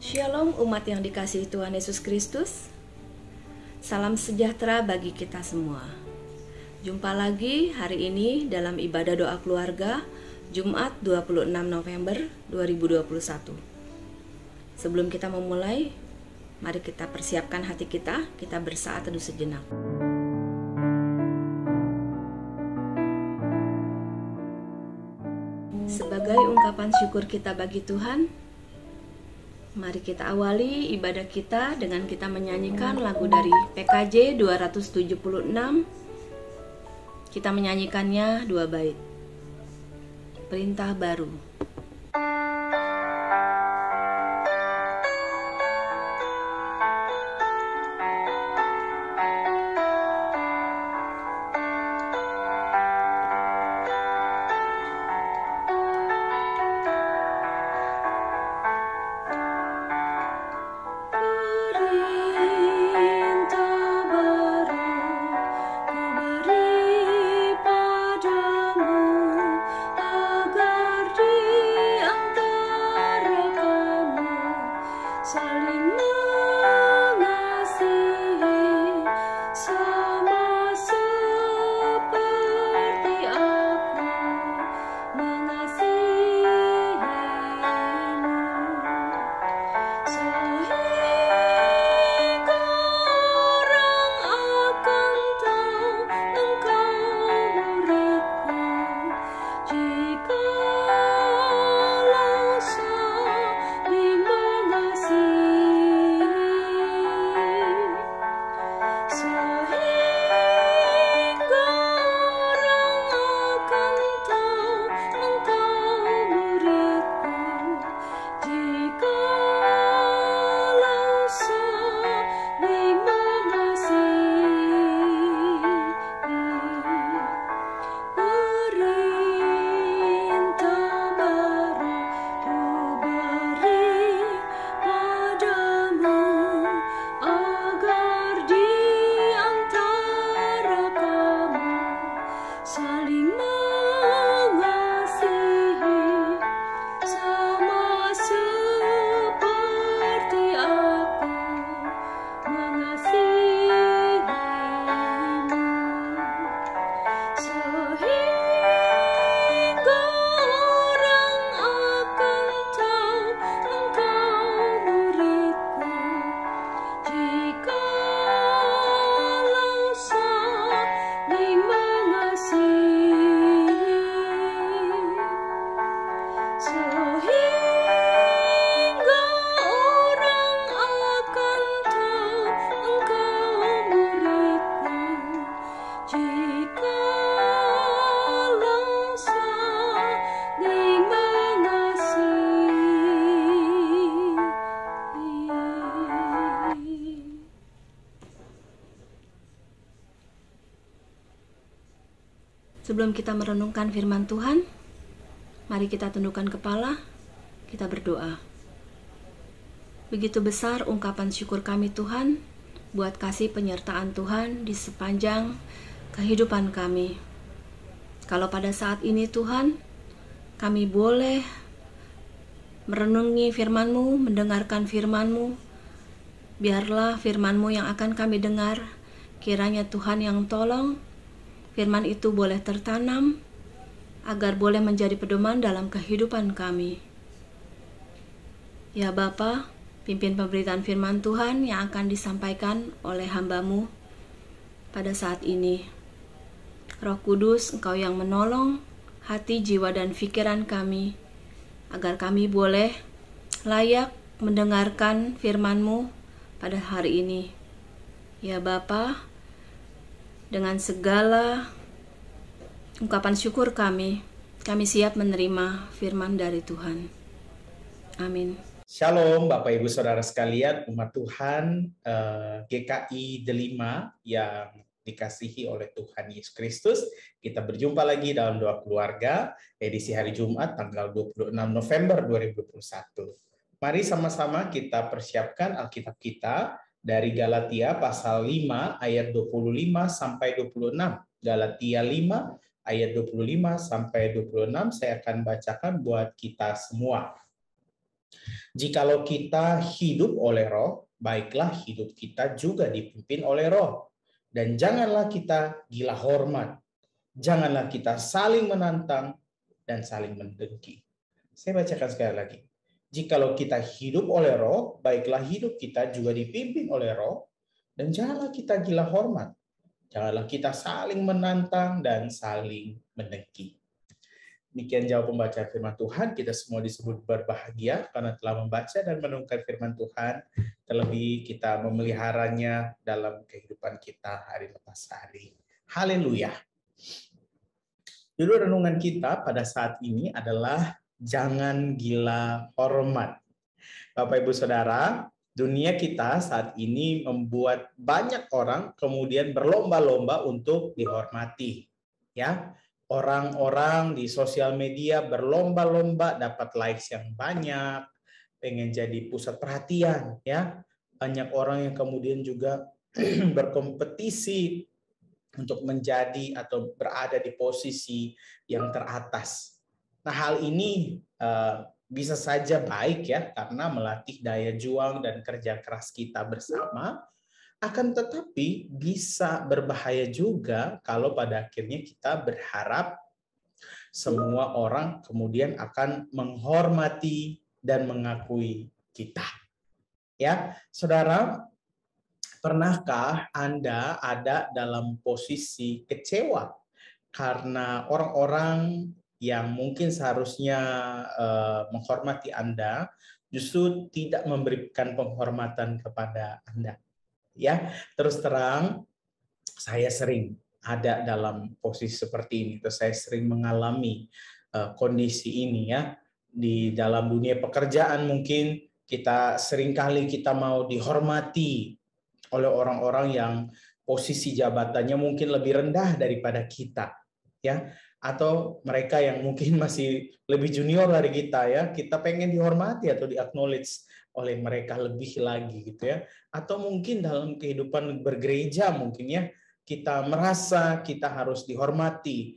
Shalom umat yang dikasihi Tuhan Yesus Kristus. Salam sejahtera bagi kita semua. Jumpa lagi hari ini dalam ibadah doa keluarga Jumat 26 November 2021. Sebelum kita memulai, mari kita persiapkan hati kita bersaat teduh sejenak. Sebagai ungkapan syukur kita bagi Tuhan, mari kita awali ibadah kita dengan kita menyanyikan lagu dari PKJ 276. Kita menyanyikannya 2 bait. Perintah baru. Sebelum kita merenungkan firman Tuhan, mari kita tundukkan kepala, kita berdoa. Begitu besar ungkapan syukur kami Tuhan, buat kasih penyertaan Tuhan di sepanjang kehidupan kami. Kalau pada saat ini Tuhan, kami boleh merenungi firman-Mu, mendengarkan firman-Mu, biarlah firman-Mu yang akan kami dengar, kiranya Tuhan yang tolong, firman itu boleh tertanam, agar boleh menjadi pedoman dalam kehidupan kami. Ya Bapa, pimpin pemberitaan firman Tuhan yang akan disampaikan oleh hamba-Mu pada saat ini. Roh Kudus, Engkau yang menolong hati, jiwa, dan pikiran kami, agar kami boleh layak mendengarkan firman-Mu pada hari ini. Ya Bapa, dengan segala ungkapan syukur kami siap menerima firman dari Tuhan. Amin. Shalom Bapak Ibu Saudara sekalian, umat Tuhan GKI Delima yang dikasihi oleh Tuhan Yesus Kristus. Kita berjumpa lagi dalam doa keluarga edisi hari Jumat tanggal 26 November 2021. Mari sama-sama kita persiapkan Alkitab kita dari Galatia pasal 5 ayat 25 sampai 26. Galatia 5 ayat 25 sampai 26 saya akan bacakan buat kita semua. Jikalau kita hidup oleh Roh, baiklah hidup kita juga dipimpin oleh Roh. Dan janganlah kita gila hormat, janganlah kita saling menantang dan saling mendengki. Saya bacakan sekali lagi. Jikalau kita hidup oleh Roh, baiklah hidup kita juga dipimpin oleh Roh, dan janganlah kita gila hormat, janganlah kita saling menantang dan saling mendengki. Demikian jawab pembacaan firman Tuhan. Kita semua disebut berbahagia karena telah membaca dan merenungkan firman Tuhan. Terlebih kita memeliharanya dalam kehidupan kita hari lepas hari. Haleluya. Judul renungan kita pada saat ini adalah jangan gila hormat. Bapak Ibu Saudara, dunia kita saat ini membuat banyak orang kemudian berlomba-lomba untuk dihormati. Ya, orang-orang di sosial media berlomba-lomba dapat likes yang banyak, pengen jadi pusat perhatian, ya. Banyak orang yang kemudian juga berkompetisi untuk menjadi atau berada di posisi yang teratas. Nah, hal ini bisa saja baik ya, karena melatih daya juang dan kerja keras kita bersama. Akan tetapi bisa berbahaya juga kalau pada akhirnya kita berharap semua orang kemudian akan menghormati dan mengakui kita. Ya, Saudara, pernahkah Anda ada dalam posisi kecewa karena orang-orang yang mungkin seharusnya menghormati Anda justru tidak memberikan penghormatan kepada Anda? Ya, terus terang saya sering ada dalam posisi seperti ini, atau saya sering mengalami kondisi ini ya. Di dalam dunia pekerjaan mungkin kita seringkali kita mau dihormati oleh orang-orang yang posisi jabatannya mungkin lebih rendah daripada kita, ya, atau mereka yang mungkin masih lebih junior dari kita, ya, kita pengen dihormati atau di-acknowledge oleh mereka lebih lagi gitu ya. Atau mungkin dalam kehidupan bergereja mungkin ya, kita merasa kita harus dihormati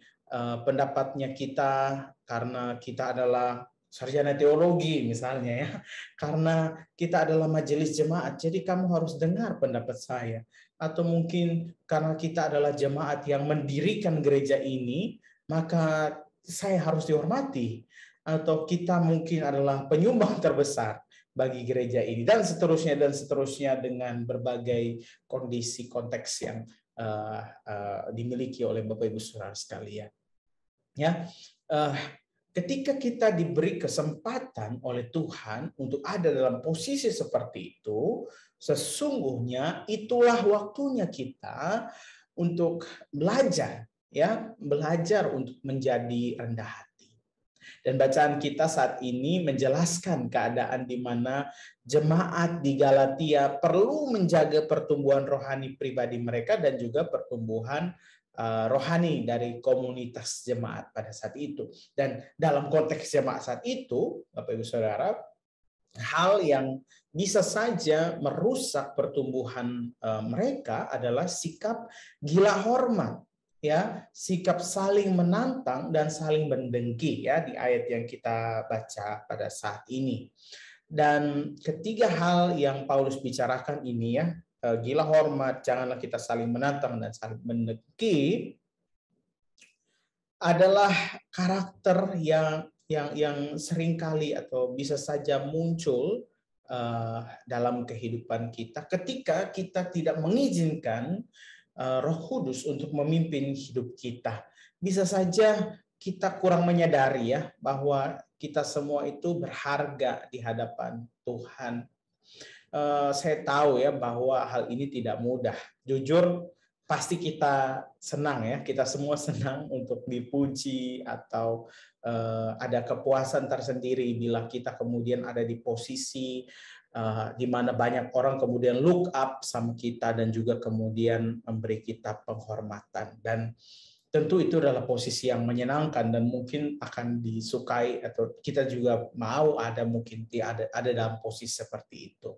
pendapatnya kita karena kita adalah sarjana teologi misalnya ya, karena kita adalah majelis jemaat, jadi kamu harus dengar pendapat saya. Atau mungkin karena kita adalah jemaat yang mendirikan gereja ini, maka saya harus dihormati. Atau kita mungkin adalah penyumbang terbesar bagi gereja ini, dan seterusnya dengan berbagai kondisi konteks yang dimiliki oleh Bapak Ibu Saudara sekalian. Ya, ketika kita diberi kesempatan oleh Tuhan untuk ada dalam posisi seperti itu, sesungguhnya itulah waktunya kita untuk belajar, ya, belajar untuk menjadi rendah hati. Dan bacaan kita saat ini menjelaskan keadaan di mana jemaat di Galatia perlu menjaga pertumbuhan rohani pribadi mereka dan juga pertumbuhan rohani dari komunitas jemaat pada saat itu. Dan dalam konteks jemaat saat itu, Bapak Ibu Saudara, hal yang bisa saja merusak pertumbuhan mereka adalah sikap gila hormat, ya, sikap saling menantang dan saling mendengki ya, di ayat yang kita baca pada saat ini. Dan ketiga hal yang Paulus bicarakan ini ya, gila hormat, janganlah kita saling menantang dan saling mendengki, adalah karakter yang seringkali atau bisa saja muncul dalam kehidupan kita ketika kita tidak mengizinkan Roh Kudus untuk memimpin hidup kita. Bisa saja kita kurang menyadari ya bahwa kita semua itu berharga di hadapan Tuhan. Saya tahu ya bahwa hal ini tidak mudah. Jujur, pasti kita senang ya, kita semua senang untuk dipuji atau ada kepuasan tersendiri bila kita kemudian ada di posisi di mana banyak orang kemudian look up sama kita dan juga kemudian memberi kita penghormatan. Dan tentu itu adalah posisi yang menyenangkan dan mungkin akan disukai, atau kita juga mau ada mungkin ada dalam posisi seperti itu.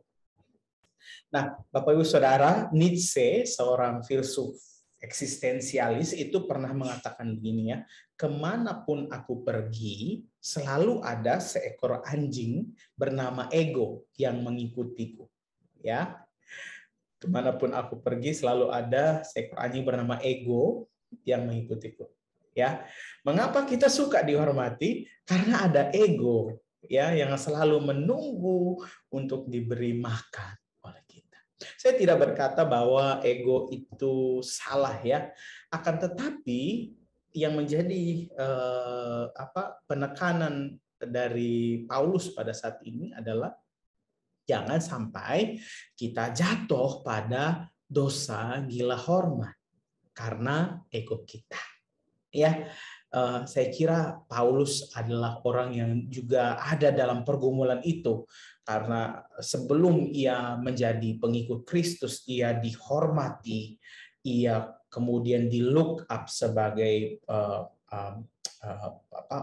Nah, Bapak Ibu Saudara, Nietzsche, seorang filsuf eksistensialis itu pernah mengatakan begini ya, kemanapun aku pergi, selalu ada seekor anjing bernama ego yang mengikutiku. Ya, kemanapun aku pergi, selalu ada seekor anjing bernama ego yang mengikutiku. Ya, mengapa kita suka dihormati? Karena ada ego, ya, yang selalu menunggu untuk diberi makan oleh kita. Saya tidak berkata bahwa ego itu salah ya, akan tetapi yang menjadi penekanan dari Paulus pada saat ini adalah jangan sampai kita jatuh pada dosa gila hormat karena ego kita. Ya, saya kira Paulus adalah orang yang juga ada dalam pergumulan itu, karena sebelum ia menjadi pengikut Kristus, ia dihormati, ia kemudian di look up sebagai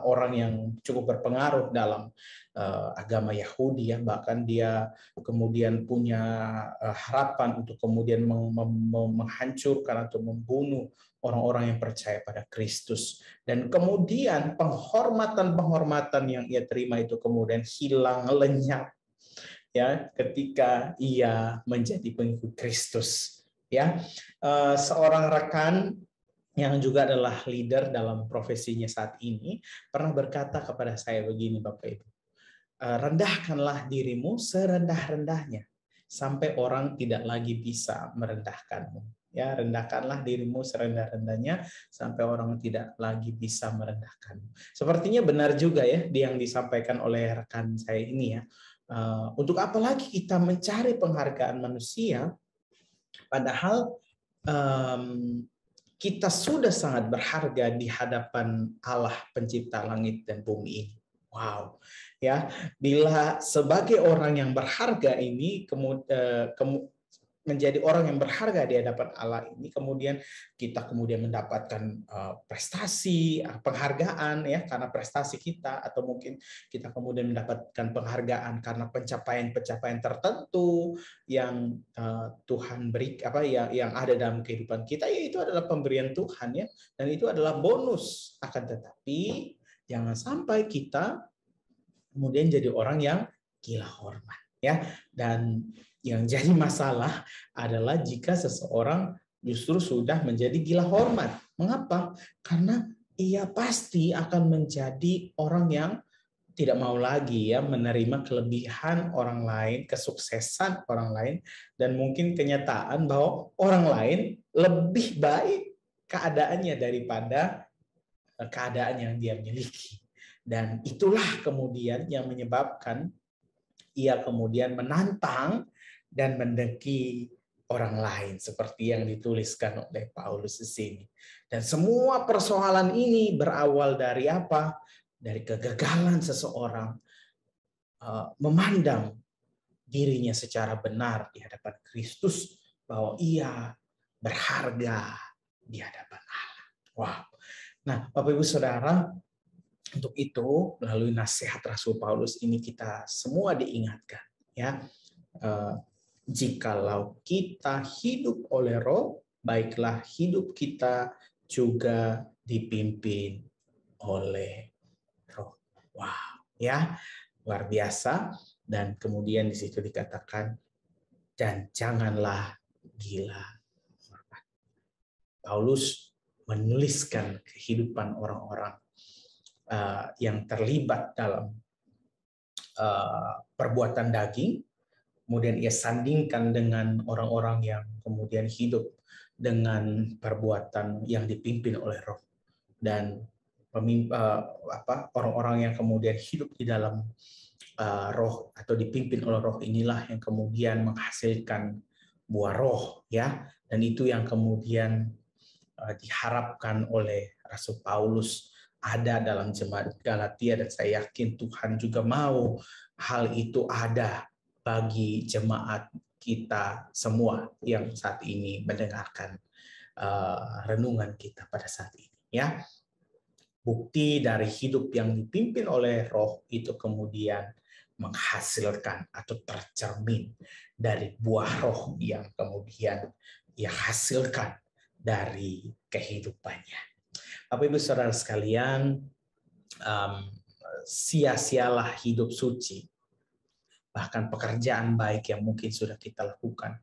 orang yang cukup berpengaruh dalam agama Yahudi ya, bahkan dia kemudian punya harapan untuk kemudian menghancurkan atau membunuh orang-orang yang percaya pada Kristus. Dan kemudian penghormatan yang ia terima itu kemudian hilang lenyap ya ketika ia menjadi pengikut Kristus. Ya, seorang rekan yang juga adalah leader dalam profesinya saat ini pernah berkata kepada saya begini, Bapak Ibu, rendahkanlah dirimu serendah-rendahnya sampai orang tidak lagi bisa merendahkanmu. Ya, rendahkanlah dirimu serendah-rendahnya sampai orang tidak lagi bisa merendahkanmu. Sepertinya benar juga ya yang disampaikan oleh rekan saya ini ya. Untuk apa lagi kita mencari penghargaan manusia, padahal kita sudah sangat berharga di hadapan Allah pencipta langit dan bumi ini. Wow, ya, bila sebagai orang yang berharga ini menjadi orang yang berharga di hadapan Allah ini, kemudian kita kemudian mendapatkan prestasi, penghargaan ya karena prestasi kita, atau mungkin kita kemudian mendapatkan penghargaan karena pencapaian-pencapaian tertentu yang Tuhan beri yang ada dalam kehidupan kita, ya itu adalah pemberian Tuhan ya, dan itu adalah bonus. Akan tetapi jangan sampai kita kemudian jadi orang yang gila hormat ya. Dan yang jadi masalah adalah jika seseorang justru sudah menjadi gila hormat. Mengapa? Karena ia pasti akan menjadi orang yang tidak mau lagi ya menerima kelebihan orang lain, kesuksesan orang lain, dan mungkin kenyataan bahwa orang lain lebih baik keadaannya daripada keadaan yang dia miliki. Dan itulah kemudian yang menyebabkan ia kemudian menantang dan mendengki orang lain seperti yang dituliskan oleh Paulus di sini. Dan semua persoalan ini berawal dari apa? Dari kegagalan seseorang memandang dirinya secara benar di hadapan Kristus, bahwa ia berharga di hadapan Allah. Wow. Nah, Bapak Ibu Saudara, untuk itu melalui nasihat Rasul Paulus ini kita semua diingatkan ya, jikalau kita hidup oleh Roh, baiklah hidup kita juga dipimpin oleh Roh. Wow, ya, luar biasa. Dan kemudian di situ dikatakan, dan janganlah gila hormat. Paulus menuliskan kehidupan orang-orang yang terlibat dalam perbuatan daging, kemudian ia sandingkan dengan orang-orang yang kemudian hidup dengan perbuatan yang dipimpin oleh Roh. Dan orang-orang yang kemudian hidup di dalam Roh atau dipimpin oleh Roh inilah yang kemudian menghasilkan buah Roh ya. Dan itu yang kemudian diharapkan oleh Rasul Paulus ada dalam jemaat Galatia, dan saya yakin Tuhan juga mau hal itu ada bagi jemaat kita semua yang saat ini mendengarkan renungan kita pada saat ini ya. Bukti dari hidup yang dipimpin oleh Roh itu kemudian menghasilkan atau tercermin dari buah Roh yang kemudian ia hasilkan dari kehidupannya. Bapak Ibu Saudara sekalian, sia-sialah hidup suci, bahkan pekerjaan baik yang mungkin sudah kita lakukan,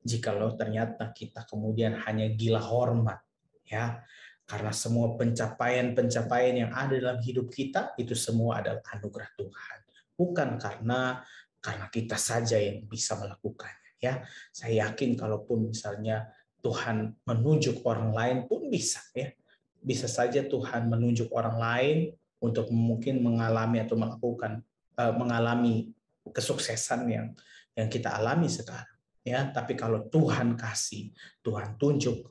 jikalau ternyata kita kemudian hanya gila hormat, ya, karena semua pencapaian-pencapaian yang ada dalam hidup kita itu semua adalah anugerah Tuhan, bukan karena kita saja yang bisa melakukannya. Ya, saya yakin kalaupun misalnya Tuhan menunjuk orang lain pun bisa, ya, bisa saja Tuhan menunjuk orang lain untuk mungkin mengalami atau mengalami kesuksesan yang kita alami sekarang. Ya, tapi kalau Tuhan kasih, Tuhan tunjuk,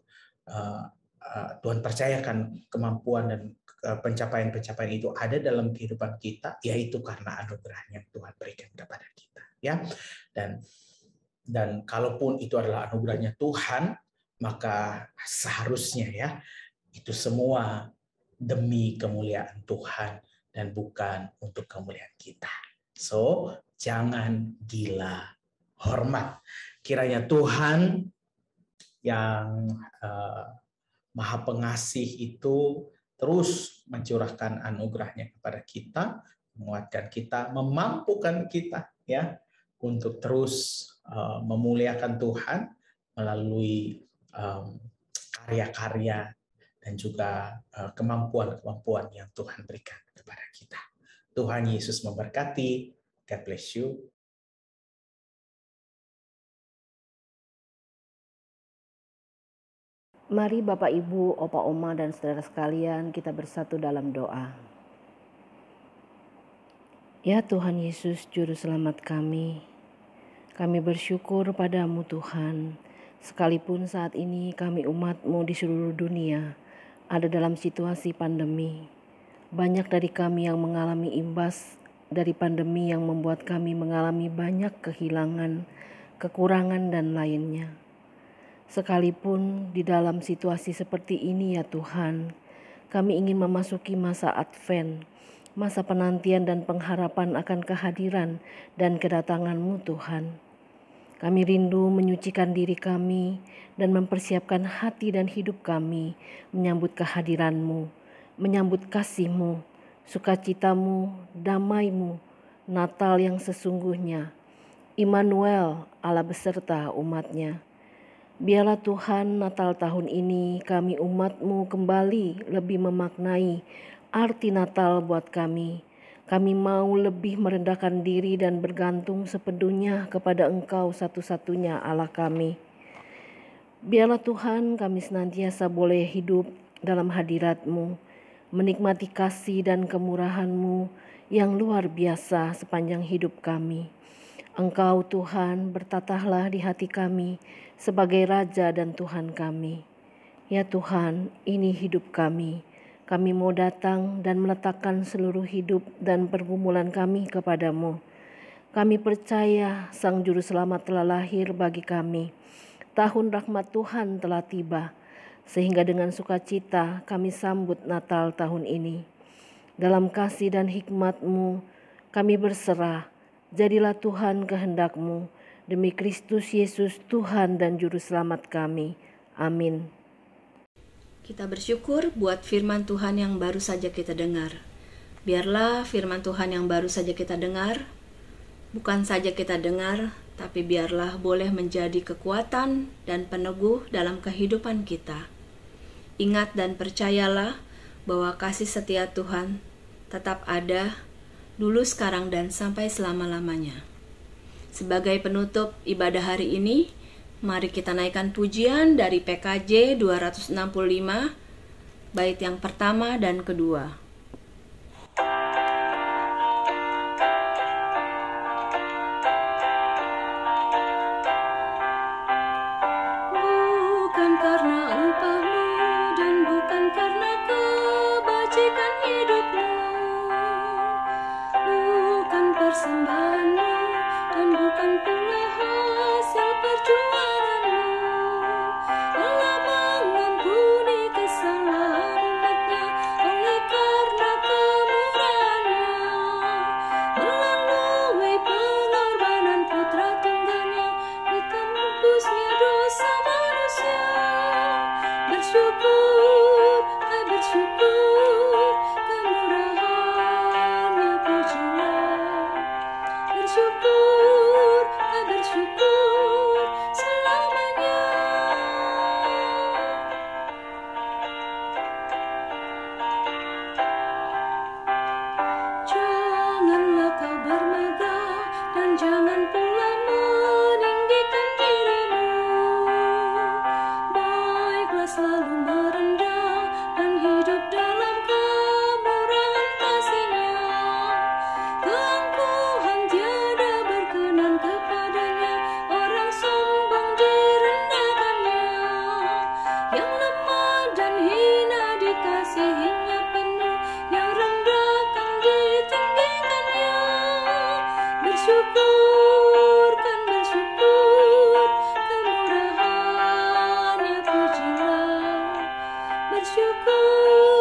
Tuhan percayakan kemampuan dan pencapaian-pencapaian itu ada dalam kehidupan kita, yaitu karena anugerah yang Tuhan berikan kepada kita. Ya, dan kalaupun itu adalah anugerahnya Tuhan, maka seharusnya, ya, itu semua demi kemuliaan Tuhan dan bukan untuk kemuliaan kita. So, jangan gila hormat. Kiranya Tuhan yang Maha Pengasih itu terus mencurahkan anugerahnya kepada kita, menguatkan kita, memampukan kita, ya, untuk terus memuliakan Tuhan melalui karya-karya dan juga kemampuan-kemampuan yang Tuhan berikan kepada kita. Tuhan Yesus memberkati. God bless you. Mari Bapak, Ibu, Opa, Oma, dan saudara sekalian, kita bersatu dalam doa. Ya Tuhan Yesus, Juru Selamat kami bersyukur padamu Tuhan, sekalipun saat ini kami umat-Mu di seluruh dunia ada dalam situasi pandemi. Banyak dari kami yang mengalami imbas dari pandemi yang membuat kami mengalami banyak kehilangan, kekurangan, dan lainnya. Sekalipun di dalam situasi seperti ini ya Tuhan, kami ingin memasuki masa Advent, masa penantian dan pengharapan akan kehadiran dan kedatangan-Mu Tuhan. Kami rindu menyucikan diri kami dan mempersiapkan hati dan hidup kami menyambut kehadiran-Mu, menyambut kasih-Mu, sukacita-Mu, damai-Mu, Natal yang sesungguhnya, Immanuel, Allah beserta umat-Nya. Biarlah Tuhan, Natal tahun ini kami umat-Mu kembali lebih memaknai arti Natal buat kami. Kami mau lebih merendahkan diri dan bergantung sepenuhnya kepada Engkau satu-satunya Allah kami. Biarlah Tuhan kami senantiasa boleh hidup dalam hadirat-Mu, menikmati kasih dan kemurahan-Mu yang luar biasa sepanjang hidup kami. Engkau Tuhan bertatahlah di hati kami sebagai Raja dan Tuhan kami. Ya Tuhan, ini hidup kami. Kami mau datang dan meletakkan seluruh hidup dan pergumulan kami kepadamu. Kami percaya Sang Juru Selamat telah lahir bagi kami. Tahun rahmat Tuhan telah tiba, sehingga dengan sukacita kami sambut Natal tahun ini. Dalam kasih dan hikmat-Mu, kami berserah. Jadilah Tuhan kehendak-Mu, demi Kristus Yesus Tuhan dan Juru Selamat kami. Amin. Kita bersyukur buat firman Tuhan yang baru saja kita dengar. Biarlah firman Tuhan yang baru saja kita dengar, bukan saja kita dengar, tapi biarlah boleh menjadi kekuatan dan peneguh dalam kehidupan kita. Ingat dan percayalah bahwa kasih setia Tuhan tetap ada, dulu, sekarang, dan sampai selama-lamanya. Sebagai penutup ibadah hari ini, mari kita naikkan pujian dari PKJ 265, bait yang pertama dan kedua. Bukan karena upahmu dan bukan karena kebajikan hidupmu, bukan persembahanmu dan bukan pula hasil perjuanganmu. Allah mengampuni kesalahan umatnya oleh karena bersyukur, kemurahan-Nya pujilah. Bersyukur selamanya. Janganlah kau bermegah dan jangan pula meninggikan dirimu. Baiklah selalu merendah dan hidup dalam kemurahan kasih-Nya. Keangkuhan tiada berkenan kepadanya, orang sombong direndahkannya. Yang lemah dan hina dikasihinya penuh, yang rendah kan ditinggikannya. Bersyukur, kemurahan-Nya pujilah. Bersyukur